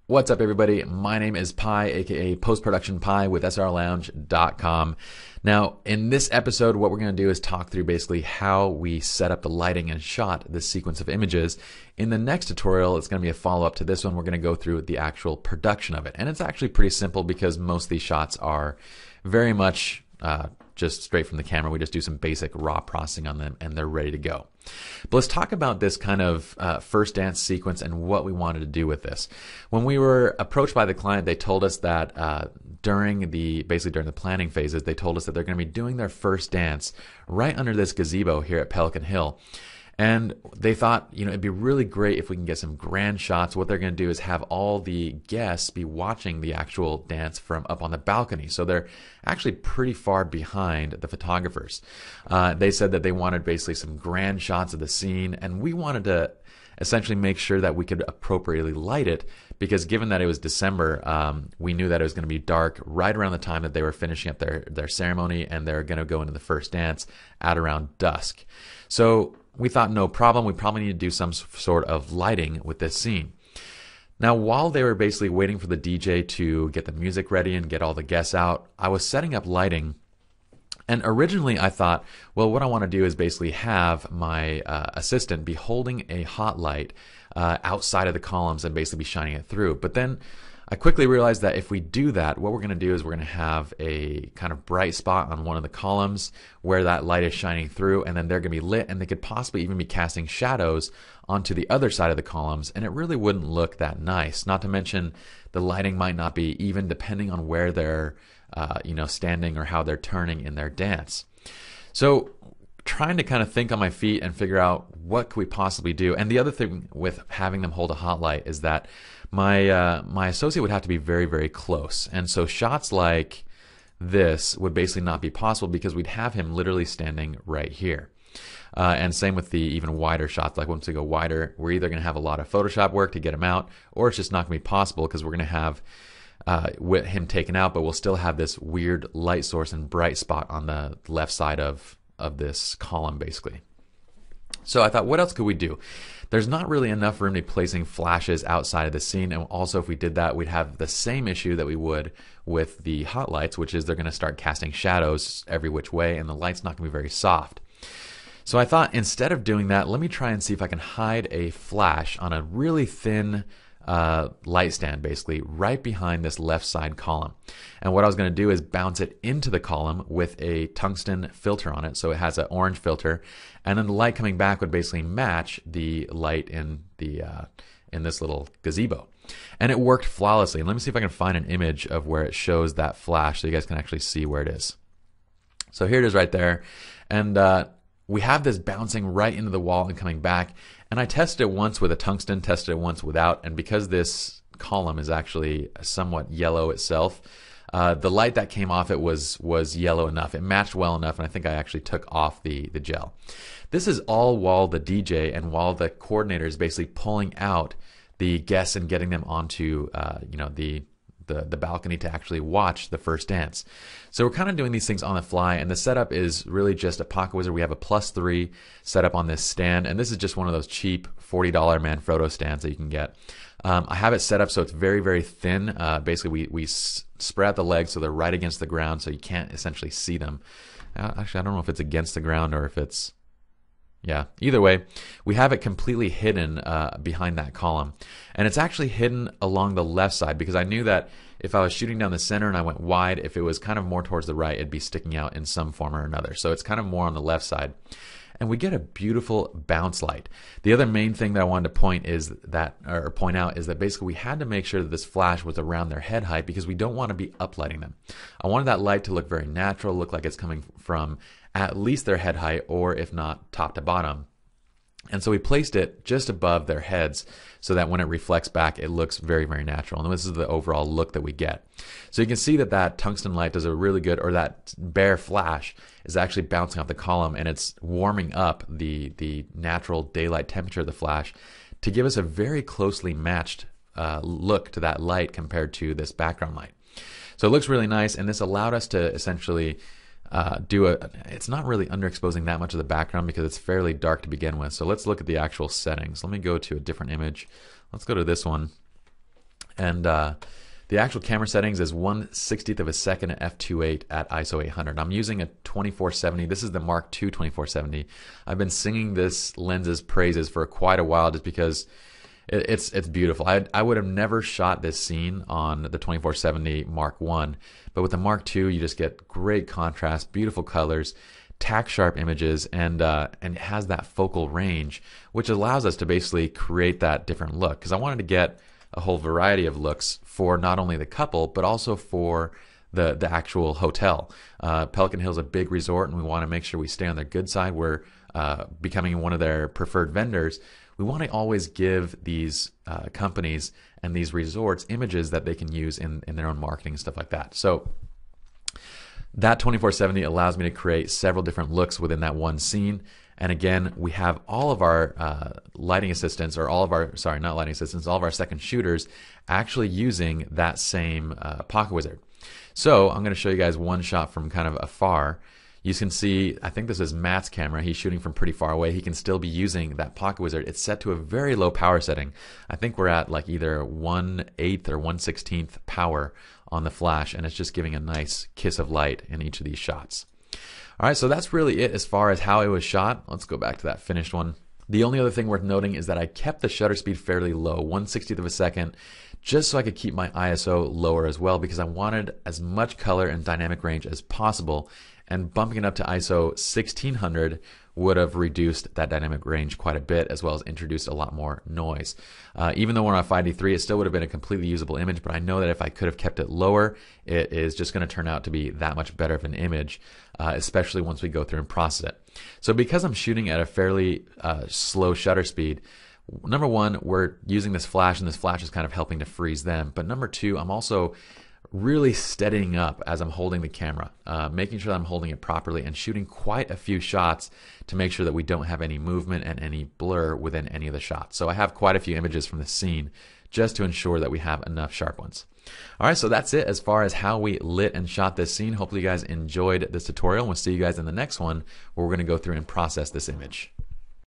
What's up, everybody? My name is Pi, aka Post-Production Pi with SLRLounge.com. Now, in this episode, what we're going to do is talk through basically how we set up the lighting and shot this sequence of images. In the next tutorial, it's going to be a follow-up to this one. We're going to go through the actual production of it. And it's actually pretty simple because most of these shots are very much just straight from the camera. We just do some basic raw processing on them and they're ready to go. But let's talk about this kind of first dance sequence and what we wanted to do with this. When we were approached by the client, they told us that during the planning phases, they told us that they're going to be doing their first dance right under this gazebo here at Pelican Hill. And they thought, it'd be really great if we can get some grand shots. What they're going to do is have all the guests be watching the actual dance from up on the balcony. So they're actually pretty far behind the photographers. They said that they wanted basically some grand shots of the scene, and we wanted to essentially make sure that we could appropriately light it, because given that it was December, we knew that it was going to be dark right around the time that they were finishing up their ceremony, and they're going to go into the first dance at around dusk. So we thought, no problem, we probably need to do some sort of lighting with this scene. Now, while they were basically waiting for the DJ to get the music ready and get all the guests out, I was setting up lighting. And originally I thought, well, what I want to do is basically have my assistant be holding a hot light outside of the columns and basically be shining it through. But then I quickly realized that if we do that, what we're going to do is we're going to have a kind of bright spot on one of the columns where that light is shining through, and then they're going to be lit, and they could possibly even be casting shadows onto the other side of the columns, and it really wouldn't look that nice. Not to mention the lighting might not be even depending on where they're standing or how they're turning in their dance. So trying to kind of think on my feet and figure out what could we possibly do. And the other thing with having them hold a hot light is that my associate would have to be very, very close. And so shots like this would basically not be possible because we'd have him literally standing right here. And same with the even wider shots. Like once we go wider, we're either going to have a lot of Photoshop work to get him out, or it's just not going to be possible because we're going to have with him taken out, but we'll still have this weird light source and bright spot on the left side of this column basically. So I thought, what else could we do? There's not really enough room to be placing flashes outside of the scene, and also if we did that, we'd have the same issue that we would with the hot lights, which is they're going to start casting shadows every which way, and the light's not going to be very soft. So I thought, instead of doing that, let me try and see if I can hide a flash on a really thin light stand basically right behind this left side column. And what I was going to do is bounce it into the column with a tungsten filter on it, so it has an orange filter, and then the light coming back would basically match the light in the in this little gazebo. And it worked flawlessly. And let me see if I can find an image of where it shows that flash so you guys can actually see where it is. So here it is right there, and we have this bouncing right into the wall and coming back. And I tested it once with a tungsten, tested it once without, and because this column is actually somewhat yellow itself, the light that came off it was yellow enough. It matched well enough, and I think I actually took off the gel. This is all while the DJ and while the coordinator is basically pulling out the guests and getting them onto the balcony to actually watch the first dance. So we're kind of doing these things on the fly, and the setup is really just a Pocket Wizard. We have a +3 setup on this stand, and this is just one of those cheap $40 Manfrotto stands that you can get. I have it set up so it's very, very thin. Basically, we spread out the legs so they're right against the ground, so you can't essentially see them. Actually, I don't know if it's against the ground or if it's... Yeah, either way, we have it completely hidden behind that column. And it's actually hidden along the left side because I knew that if I was shooting down the center and I went wide, if it was kind of more towards the right, it'd be sticking out in some form or another. So it's kind of more on the left side. And we get a beautiful bounce light. The other main thing that I wanted to point out is that basically we had to make sure that this flash was around their head height because we don't want to be uplighting them. I wanted that light to look very natural, look like it's coming from at least their head height, or if not, top to bottom. And so we placed it just above their heads so that when it reflects back, it looks very, very natural. And this is the overall look that we get. So you can see that that tungsten light does a really good, or that bare flash is actually bouncing off the column, and it's warming up the natural daylight temperature of the flash to give us a very closely matched look to that light compared to this background light. So it looks really nice, and this allowed us to essentially it's not really underexposing that much of the background because it's fairly dark to begin with. So let's look at the actual settings. Let me go to a different image. Let's go to this one. And the actual camera settings is 1/60th of a second at f2.8 at ISO 800. I'm using a 2470. This is the Mark II 2470. I've been singing this lens's praises for quite a while just because it's beautiful. I would have never shot this scene on the 2470 Mark I, but with the Mark II, you just get great contrast, beautiful colors, tack sharp images, and it has that focal range, which allows us to basically create that different look. Because I wanted to get a whole variety of looks for not only the couple, but also for the actual hotel. Pelican Hill's a big resort, and we want to make sure we stay on their good side. We're becoming one of their preferred vendors. We want to always give these companies and these resorts images that they can use in their own marketing and stuff like that. So that 2470 allows me to create several different looks within that one scene. And again, we have all of our lighting assistants, or all of our, sorry, not lighting assistants, all of our second shooters actually using that same Pocket Wizard. So I'm going to show you guys one shot from kind of afar. You can see, I think this is Matt's camera. He's shooting from pretty far away. He can still be using that Pocket Wizard. It's set to a very low power setting. I think we're at like either 1/8 or 1/16 power on the flash, and it's just giving a nice kiss of light in each of these shots. All right, so that's really it as far as how it was shot. Let's go back to that finished one. The only other thing worth noting is that I kept the shutter speed fairly low, 1/60th of a second, just so I could keep my ISO lower as well, because I wanted as much color and dynamic range as possible, and bumping it up to ISO 1600 would have reduced that dynamic range quite a bit, as well as introduced a lot more noise. Even though we're on 5D3, it still would have been a completely usable image, but I know that if I could have kept it lower, it is just going to turn out to be that much better of an image, especially once we go through and process it. So because I'm shooting at a fairly slow shutter speed, number one, we're using this flash, and this flash is kind of helping to freeze them. But number two, I'm also really steadying up as I'm holding the camera, making sure that I'm holding it properly and shooting quite a few shots to make sure that we don't have any movement and any blur within any of the shots. So I have quite a few images from the scene just to ensure that we have enough sharp ones. All right, so that's it as far as how we lit and shot this scene. Hopefully you guys enjoyed this tutorial, and we'll see you guys in the next one where we're going to go through and process this image.